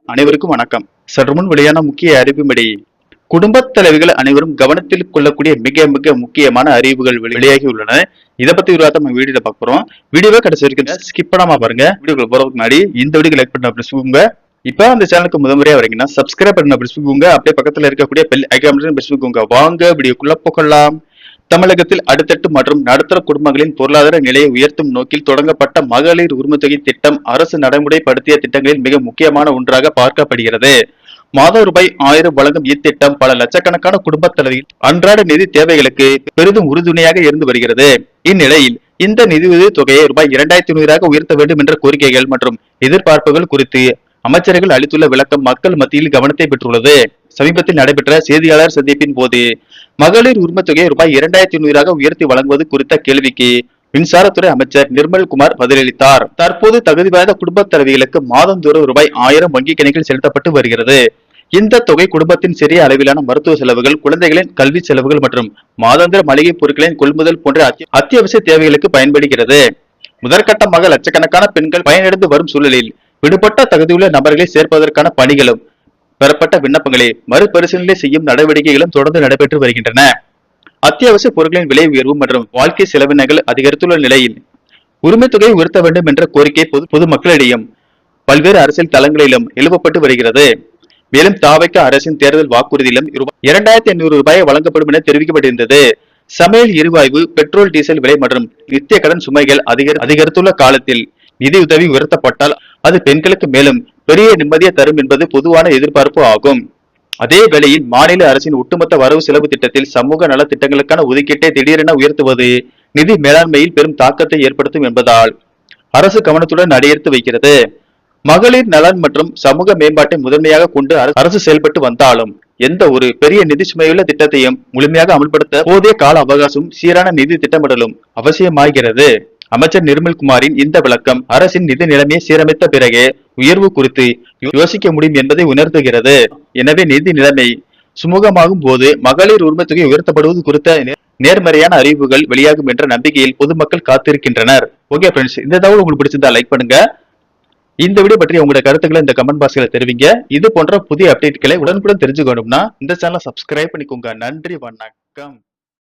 அனைவருக்கும் வணக்கம். சற்று முன் வெளியான முக்கிய அறிவிப்படி குடும்பத் தலைவிகள் அனைவரும் கவனத்தில் கொள்ளக்கூடிய மிக மிக முக்கியமான அறிவிப்புகள் வெளியாகி உள்ளன. இதை பத்தி விவாதம் நம்ம வீடியோல பார்க்கிறோம். வீடியோவை கடைசி வரைக்கும் ஸ்கிப் பண்ணாம பாருங்க. வீடியோக்குள்ள போறதுக்கு முன்னாடி இந்த வீடியோ லைக் பண்ண பிரசுங்க. இப்ப அந்த சேனலுக்கு முதன்முறையா வரீங்கன்னா சப்ஸ்கிரைப் பண்ண பிரசுங்க. அப்படியே பக்கத்துல இருக்கக்கூடிய பெல் ஐகான் பிரசுங்க. வாங்க வீடியோக்குள்ள போகலாம். தமிழகத்தில் அடுத்தட்டு மற்றும் நடுத்தர குடும்பங்களின் பொருளாதார நிலையை உயர்த்தும் நோக்கில் தொடங்கப்பட்ட மகளிர் உரிமைத்தொகை திட்டம் அரசு நடைமுறைப்படுத்திய திட்டங்களில் மிக முக்கியமான ஒன்றாக பார்க்கப்படுகிறது. மாதம் ரூபாய் 1000 வழங்கும் இத்திட்டம் பல லட்சக்கணக்கான குடும்ப தலைவிகள் அன்றாட நிதி தேவைகளுக்கு பெரிதும் உறுதுணையாக இருந்து வருகிறது. இந்நிலையில் இந்த நிதியுதவி தொகையை ரூபாய் 2500 உயர்த்த வேண்டும் என்ற கோரிக்கைகள் மற்றும் எதிர்பார்ப்புகள் குறித்து அமைச்சர்கள் அளித்துள்ள விளக்கம் மக்கள் மத்தியில் கவனத்தை பெற்றுள்ளது. சமீபத்தில் நடைபெற்ற செய்தியாளர் சந்திப்பின் போது மகளிர் உரிமைத் தொகையை ரூபாய் 2500 உயர்த்தி வழங்குவது குறித்த கேள்விக்கு மின்சாரத்துறை அமைச்சர் நிர்மல்குமார் பதிலளித்தார். தற்போது தகுதி வாய்ந்த குடும்ப தலைவிகளுக்கு மாதந்தோறும் ரூபாய் 1000 வங்கி கணக்கில் செலுத்தப்பட்டு வருகிறது. இந்த தொகை குடும்பத்தின் சிறிய அளவிலான மருத்துவ செலவுகள், குழந்தைகளின் கல்வி செலவுகள் மற்றும் மாதாந்திர மளிகை பொருட்களின் கொள்முதல் போன்ற அத்தியாவசிய தேவைகளுக்கு பயன்படுகிறது. முதற்கட்டமாக லட்சக்கணக்கான பெண்கள் பயனடைந்து வரும் சூழலில் விடுபட்ட தகுதியுள்ள நபர்களை சேர்ப்பதற்கான பணிகளும் பெறப்பட்ட விண்ணப்பங்களை மறுபரிசீலனை செய்யும் நடவடிக்கைகளும் தொடர்ந்து நடைபெற்று வருகின்றன. அத்தியாவசிய பொருட்களின் விலை உயர்வு மற்றும் வாழ்க்கை செலவினங்கள் அதிகரித்துள்ள நிலையில் உரிமை தொகையை உயர்த்த வேண்டும் என்ற கோரிக்கை பொதுமக்களிடையும் பல்வேறு அரசியல் தளங்களிலும் எழுப்பப்பட்டு வருகிறது. மேலும் தாவைக்க அரசின் தேர்தல் வாக்குறுதியிலும் 2500 வழங்கப்படும் என தெரிவிக்கப்பட்டிருந்தது. சமையல் எரிவாயு, பெட்ரோல், டீசல் விலை மற்றும் நித்திய கடன் சுமைகள் அதிகரித்துள்ள காலத்தில் நிதியுதவி உயர்த்தப்பட்டால் அது பெண்களுக்கு மேலும் பெரிய நிம்மதியை தரும் என்பது பொதுவான எதிர்பார்ப்பு ஆகும். அதே வேளையில் மாநில அரசின் ஒட்டுமொத்த வரவு செலவு திட்டத்தில் சமூக நல திட்டங்களுக்கான ஒதுக்கீட்டை திடீரென உயர்த்துவது நிதி மேலாண்மையில் பெரும் தாக்கத்தை ஏற்படுத்தும் என்பதால் அரசு கவனத்துடன் அடியெடுத்து வைக்கிறது. மகளிர் நலன் மற்றும் சமூக மேம்பாட்டை முதன்மையாக கொண்டு அரசு செயல்பட்டு வந்தாலும் எந்த ஒரு பெரிய நிதி சுமையுள்ள திட்டத்தையும் முழுமையாக அமல்படுத்த போதிய கால அவகாசம், சீரான நிதி திட்டமிடலும் அவசியமாகிறது. அமைச்சர் நிர்மல்குமாரின் இந்த விளக்கம் அரசின் நிதி நிலைமையை சீரமைத்த பிறகே உயர்வு குறித்து யோசிக்க முடியும் என்பதை உணர்த்துகிறது. எனவே நிதி நிலைமை சுமூகமாகும் போது மகளிர் உரிமைத் தொகை உயர்த்தப்படுவது குறித்த நேர்மறையான அறிவிப்புகள் வெளியாகும் என்ற நம்பிக்கையில் பொதுமக்கள் காத்திருக்கின்றனர். ஓகே ஃப்ரெண்ட்ஸ், இந்த தகவல் உங்களுக்கு பிடிச்சிருந்தா லைக் பண்ணுங்க. இந்த வீடியோ பற்றி உங்களோட கருத்துக்களை இந்த கமெண்ட் பாக்ஸ்ல தெரிவிங்க. இது போன்ற புதிய அப்டேட்களை உடனுக்குடன் தெரிஞ்சுக்கணும்னா இந்த சேனலை சப்ஸ்கிரைப் பண்ணிக்கோங்க. நன்றி, வணக்கம்.